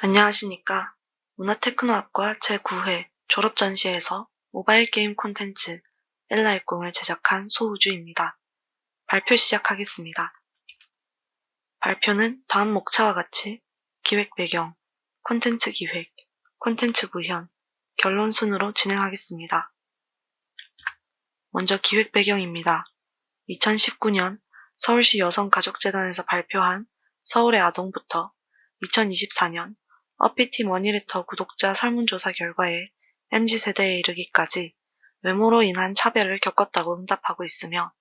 안녕하십니까. 문화테크노학과 제9회 졸업전시에서 모바일 게임 콘텐츠 엘라의 꿈을 제작한 소우주입니다. 발표 시작하겠습니다. 발표는 다음 목차와 같이 기획 배경, 콘텐츠 기획, 콘텐츠 구현, 결론 순으로 진행하겠습니다. 먼저 기획 배경입니다. 2019년 서울시 여성가족재단에서 발표한 서울의 아동부터 2024년 어피티 머니레터 구독자 설문조사 결과에 MZ세대에 이르기까지 외모로 인한 차별을 겪었다고 응답하고 있으며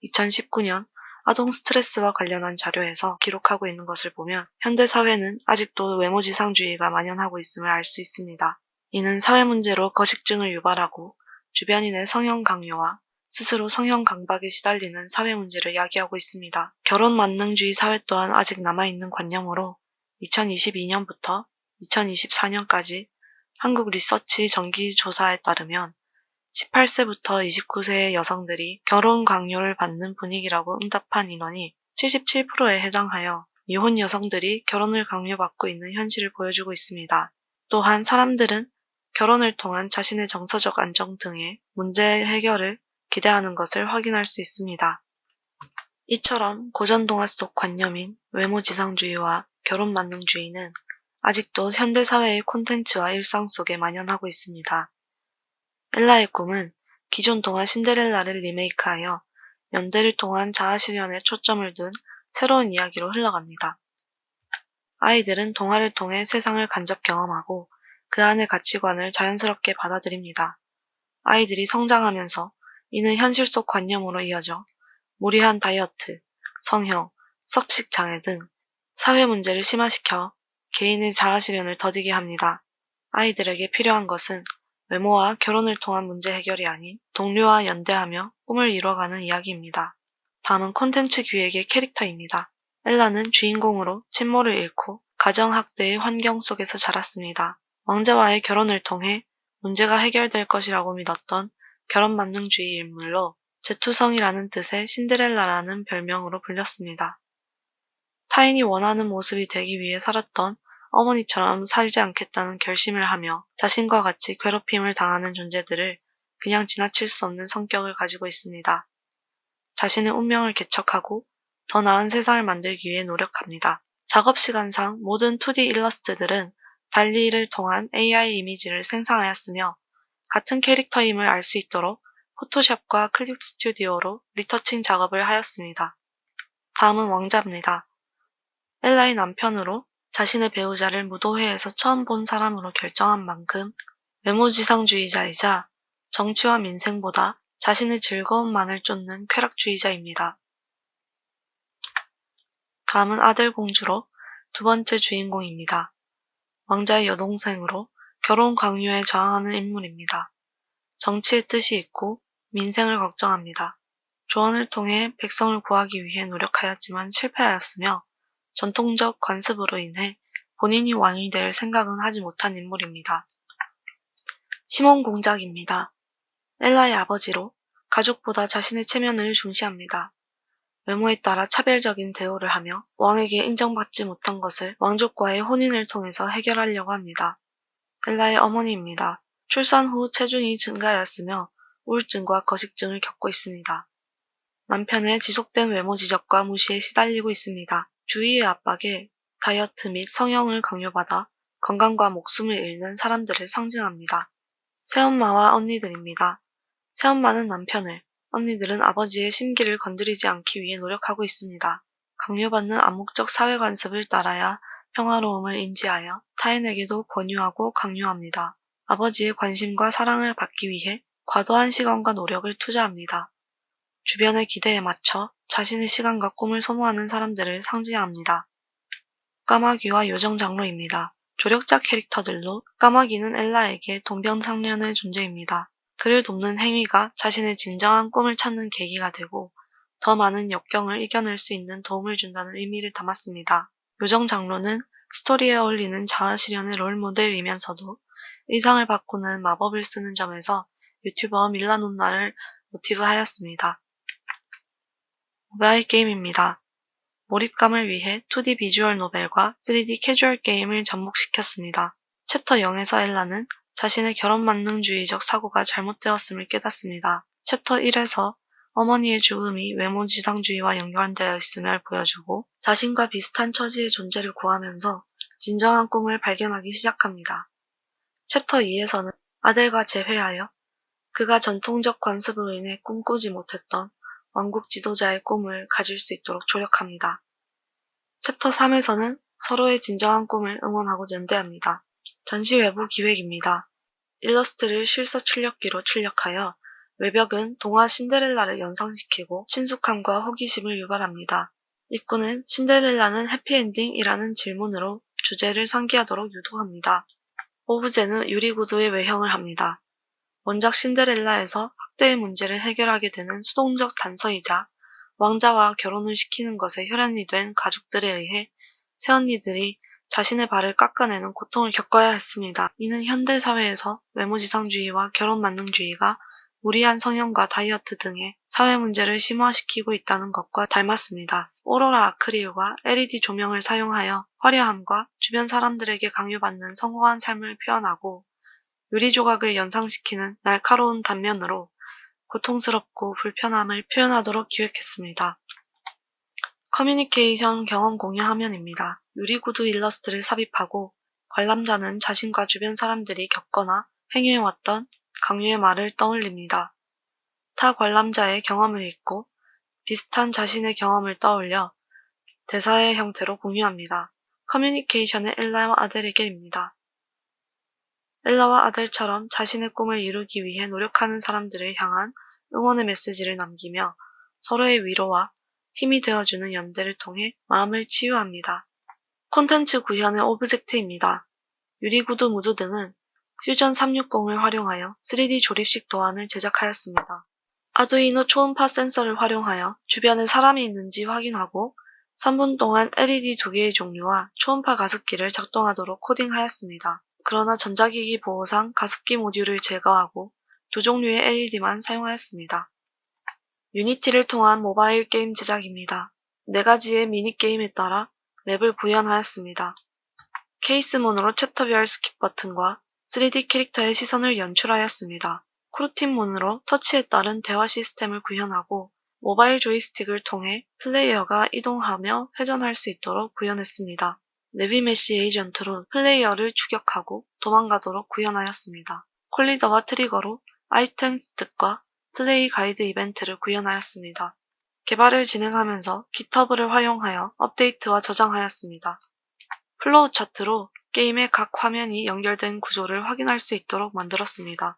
2019년 아동 스트레스와 관련한 자료에서 기록하고 있는 것을 보면 현대 사회는 아직도 외모지상주의가 만연하고 있음을 알 수 있습니다. 이는 사회 문제로 거식증을 유발하고 주변인의 성형 강요와 스스로 성형 강박에 시달리는 사회 문제를 야기하고 있습니다. 결혼 만능주의 사회 또한 아직 남아있는 관념으로 2022년부터 2024년까지 한국 리서치 정기조사에 따르면 18세부터 29세의 여성들이 결혼 강요를 받는 분위기라고 응답한 인원이 77%에 해당하여 미혼 여성들이 결혼을 강요받고 있는 현실을 보여주고 있습니다. 또한 사람들은 결혼을 통한 자신의 정서적 안정 등의 문제 해결을 기대하는 것을 확인할 수 있습니다. 이처럼 고전 동화 속 관념인 외모지상주의와 결혼만능주의는 아직도 현대사회의 콘텐츠와 일상 속에 만연하고 있습니다. 엘라의 꿈은 기존 동화 신데렐라를 리메이크하여 연대를 통한 자아실현에 초점을 둔 새로운 이야기로 흘러갑니다. 아이들은 동화를 통해 세상을 간접 경험하고 그 안의 가치관을 자연스럽게 받아들입니다. 아이들이 성장하면서 이는 현실 속 관념으로 이어져 무리한 다이어트, 성형, 섭식 장애 등 사회 문제를 심화시켜 개인의 자아실현을 더디게 합니다. 아이들에게 필요한 것은 외모와 결혼을 통한 문제 해결이 아닌 동료와 연대하며 꿈을 이뤄가는 이야기입니다. 다음은 콘텐츠 기획의 캐릭터입니다. 엘라는 주인공으로 친모를 잃고 가정학대의 환경 속에서 자랐습니다. 왕자와의 결혼을 통해 문제가 해결될 것이라고 믿었던 결혼만능주의 인물로 제투성이라는 뜻의 신데렐라라는 별명으로 불렸습니다. 타인이 원하는 모습이 되기 위해 살았던 어머니처럼 살지 않겠다는 결심을 하며 자신과 같이 괴롭힘을 당하는 존재들을 그냥 지나칠 수 없는 성격을 가지고 있습니다. 자신의 운명을 개척하고 더 나은 세상을 만들기 위해 노력합니다. 작업 시간상 모든 2D 일러스트들은 달리를 통한 AI 이미지를 생성하였으며 같은 캐릭터임을 알 수 있도록 포토샵과 클립 스튜디오로 리터칭 작업을 하였습니다. 다음은 왕자입니다. 엘라의 남편으로 자신의 배우자를 무도회에서 처음 본 사람으로 결정한 만큼 외모지상주의자이자 정치와 민생보다 자신의 즐거움만을 쫓는 쾌락주의자입니다. 다음은 아들 공주로 두 번째 주인공입니다. 왕자의 여동생으로 결혼 강요에 저항하는 인물입니다. 정치의 뜻이 있고 민생을 걱정합니다. 조언을 통해 백성을 구하기 위해 노력하였지만 실패하였으며 전통적 관습으로 인해 본인이 왕이 될 생각은 하지 못한 인물입니다. 시몬 공작입니다. 엘라의 아버지로 가족보다 자신의 체면을 중시합니다. 외모에 따라 차별적인 대우를 하며 왕에게 인정받지 못한 것을 왕족과의 혼인을 통해서 해결하려고 합니다. 엘라의 어머니입니다. 출산 후 체중이 증가하였으며 우울증과 거식증을 겪고 있습니다. 남편의 지속된 외모 지적과 무시에 시달리고 있습니다. 주위의 압박에 다이어트 및 성형을 강요받아 건강과 목숨을 잃는 사람들을 상징합니다. 새엄마와 언니들입니다. 새엄마는 남편을, 언니들은 아버지의 심기를 건드리지 않기 위해 노력하고 있습니다. 강요받는 암묵적 사회 관습을 따라야 평화로움을 인지하여 타인에게도 권유하고 강요합니다. 아버지의 관심과 사랑을 받기 위해 과도한 시간과 노력을 투자합니다. 주변의 기대에 맞춰 자신의 시간과 꿈을 소모하는 사람들을 상징합니다. 까마귀와 요정 장로입니다. 조력자 캐릭터들로 까마귀는 엘라에게 동병상련의 존재입니다. 그를 돕는 행위가 자신의 진정한 꿈을 찾는 계기가 되고 더 많은 역경을 이겨낼 수 있는 도움을 준다는 의미를 담았습니다. 요정 장로는 스토리에 어울리는 자아실현의 롤모델이면서도 의상을 바꾸는 마법을 쓰는 점에서 유튜버 밀라논나를 모티브하였습니다. 모바일 게임입니다. 몰입감을 위해 2D 비주얼 노벨과 3D 캐주얼 게임을 접목시켰습니다. 챕터 0에서 엘라는 자신의 결혼 만능주의적 사고가 잘못되었음을 깨닫습니다. 챕터 1에서 어머니의 죽음이 외모 지상주의와 연관되어 있음을 보여주고 자신과 비슷한 처지의 존재를 구하면서 진정한 꿈을 발견하기 시작합니다. 챕터 2에서는 아들과 재회하여 그가 전통적 관습으로 인해 꿈꾸지 못했던 왕국 지도자의 꿈을 가질 수 있도록 조력합니다. 챕터 3에서는 서로의 진정한 꿈을 응원하고 연대합니다. 전시 외부 기획입니다. 일러스트를 실사 출력기로 출력하여 외벽은 동화 신데렐라를 연상시키고 친숙함과 호기심을 유발합니다. 입구는 신데렐라는 해피엔딩이라는 질문으로 주제를 상기하도록 유도합니다. 오브제는 유리구두의 외형을 합니다. 원작 신데렐라에서 학대의 문제를 해결하게 되는 수동적 단서이자 왕자와 결혼을 시키는 것에 혈연이 된 가족들에 의해 새언니들이 자신의 발을 깎아내는 고통을 겪어야 했습니다. 이는 현대사회에서 외모지상주의와 결혼만능주의가 무리한 성형과 다이어트 등의 사회 문제를 심화시키고 있다는 것과 닮았습니다. 오로라 아크릴과 LED 조명을 사용하여 화려함과 주변 사람들에게 강요받는 성공한 삶을 표현하고 유리 조각을 연상시키는 날카로운 단면으로 고통스럽고 불편함을 표현하도록 기획했습니다. 커뮤니케이션 경험 공유 화면입니다. 유리구두 일러스트를 삽입하고 관람자는 자신과 주변 사람들이 겪거나 행해왔던 강요의 말을 떠올립니다. 타 관람자의 경험을 읽고 비슷한 자신의 경험을 떠올려 대사의 형태로 공유합니다. 커뮤니케이션은 엘라와 아델에게입니다. 엘라와 아델처럼 자신의 꿈을 이루기 위해 노력하는 사람들을 향한 응원의 메시지를 남기며 서로의 위로와 힘이 되어주는 연대를 통해 마음을 치유합니다. 콘텐츠 구현의 오브젝트입니다. 유리구두 무드 등은 퓨전 360을 활용하여 3D 조립식 도안을 제작하였습니다. 아두이노 초음파 센서를 활용하여 주변에 사람이 있는지 확인하고 3분 동안 LED 2개의 종류와 초음파 가습기를 작동하도록 코딩하였습니다. 그러나 전자기기 보호상 가습기 모듈을 제거하고 2종류의 LED만 사용하였습니다. 유니티를 통한 모바일 게임 제작입니다. 4가지의 미니게임에 따라 맵을 구현하였습니다. 케이스문으로 챕터별 스킵 버튼과 3D 캐릭터의 시선을 연출하였습니다. 크루팀문으로 터치에 따른 대화 시스템을 구현하고 모바일 조이스틱을 통해 플레이어가 이동하며 회전할 수 있도록 구현했습니다. 내비메시 에이전트로 플레이어를 추격하고 도망가도록 구현하였습니다. 콜리더와 트리거로 아이템 습득과 플레이 가이드 이벤트를 구현하였습니다. 개발을 진행하면서 GitHub을 활용하여 업데이트와 저장하였습니다. 플로우 차트로 게임의 각 화면이 연결된 구조를 확인할 수 있도록 만들었습니다.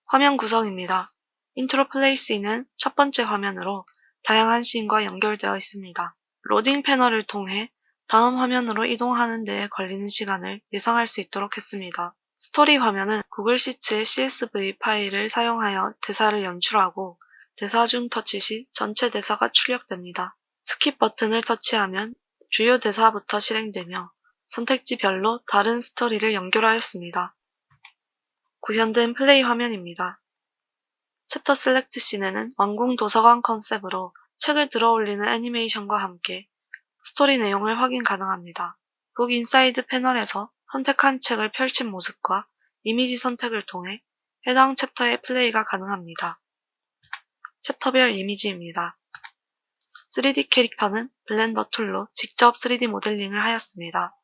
화면 구성입니다. 인트로 플레이스는 첫 번째 화면으로 다양한 씬과 연결되어 있습니다. 로딩 패널을 통해 다음 화면으로 이동하는 데에 걸리는 시간을 예상할 수 있도록 했습니다. 스토리 화면은 구글 시츠의 CSV 파일을 사용하여 대사를 연출하고 대사 중 터치 시 전체 대사가 출력됩니다. 스킵 버튼을 터치하면 주요 대사부터 실행되며 선택지별로 다른 스토리를 연결하였습니다. 구현된 플레이 화면입니다. 챕터 셀렉트 씬에는 왕궁 도서관 컨셉으로 책을 들어올리는 애니메이션과 함께 스토리 내용을 확인 가능합니다. 북 인사이드 패널에서 선택한 책을 펼친 모습과 이미지 선택을 통해 해당 챕터의 플레이가 가능합니다. 챕터별 이미지입니다. 3D 캐릭터는 블렌더 툴로 직접 3D 모델링을 하였습니다.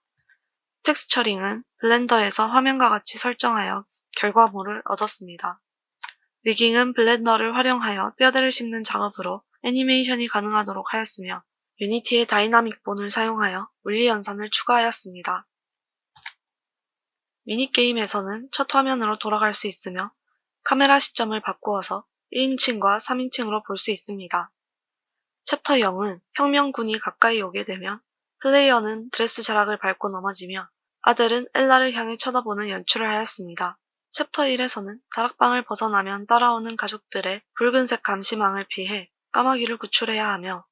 텍스처링은 블렌더에서 화면과 같이 설정하여 결과물을 얻었습니다. 리깅은 블렌더를 활용하여 뼈대를 씹는 작업으로 애니메이션이 가능하도록 하였으며 유니티의 다이나믹 본을 사용하여 물리 연산을 추가하였습니다. 미니게임에서는 첫 화면으로 돌아갈 수 있으며 카메라 시점을 바꾸어서 1인칭과 3인칭으로 볼 수 있습니다. 챕터 0은 혁명군이 가까이 오게 되면 플레이어는 드레스 자락을 밟고 넘어지며 아델은 엘라를 향해 쳐다보는 연출을 하였습니다. 챕터 1에서는 다락방을 벗어나면 따라오는 가족들의 붉은색 감시망을 피해 까마귀를 구출해야 하며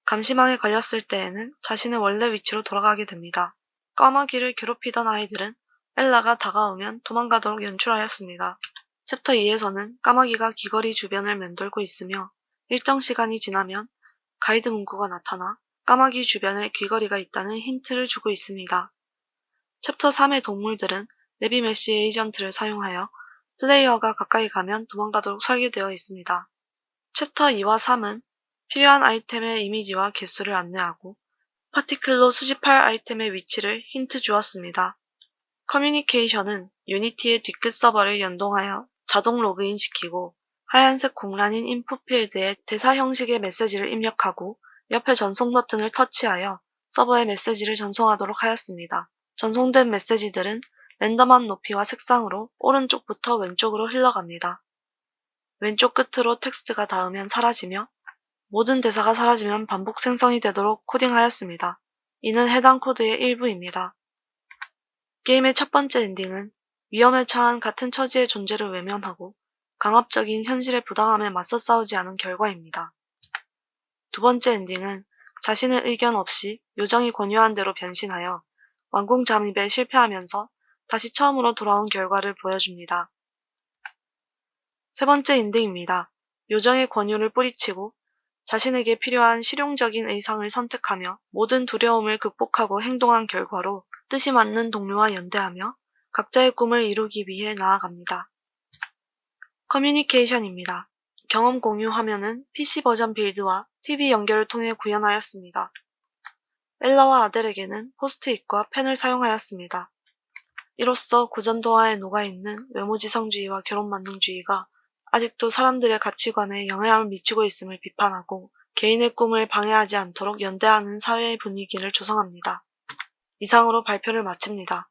감시망에 걸렸을 때에는 자신의 원래 위치로 돌아가게 됩니다. 까마귀를 괴롭히던 아이들은 엘라가 다가오면 도망가도록 연출하였습니다. 챕터 2에서는 까마귀가 귀걸이 주변을 맴돌고 있으며 일정 시간이 지나면 가이드 문구가 나타나 까마귀 주변에 귀걸이가 있다는 힌트를 주고 있습니다. 챕터 3의 동물들은 네비 메시 에이전트를 사용하여 플레이어가 가까이 가면 도망가도록 설계되어 있습니다. 챕터 2와 3은 필요한 아이템의 이미지와 개수를 안내하고 파티클로 수집할 아이템의 위치를 힌트 주었습니다. 커뮤니케이션은 유니티의 뒷끝 서버를 연동하여 자동 로그인 시키고 하얀색 공란인 인풋 필드에 대사 형식의 메시지를 입력하고 옆에 전송 버튼을 터치하여 서버에 메시지를 전송하도록 하였습니다. 전송된 메시지들은 랜덤한 높이와 색상으로 오른쪽부터 왼쪽으로 흘러갑니다. 왼쪽 끝으로 텍스트가 닿으면 사라지며 모든 대사가 사라지면 반복 생성이 되도록 코딩하였습니다. 이는 해당 코드의 일부입니다. 게임의 첫 번째 엔딩은 위험에 처한 같은 처지의 존재를 외면하고 강압적인 현실의 부당함에 맞서 싸우지 않은 결과입니다. 두 번째 엔딩은 자신의 의견 없이 요정이 권유한 대로 변신하여 왕궁 잠입에 실패하면서 다시 처음으로 돌아온 결과를 보여줍니다. 세 번째 엔딩입니다. 요정의 권유를 뿌리치고 자신에게 필요한 실용적인 의상을 선택하며 모든 두려움을 극복하고 행동한 결과로 뜻이 맞는 동료와 연대하며 각자의 꿈을 이루기 위해 나아갑니다. 커뮤니케이션입니다. 경험 공유 화면은 PC 버전 빌드와 TV 연결을 통해 구현하였습니다. 엘라와 아델에게는 포스트잇과 펜을 사용하였습니다. 이로써 고전 동화에 녹아있는 외모지상주의와 결혼만능주의가 아직도 사람들의 가치관에 영향을 미치고 있음을 비판하고 개인의 꿈을 방해하지 않도록 연대하는 사회의 분위기를 조성합니다. 이상으로 발표를 마칩니다.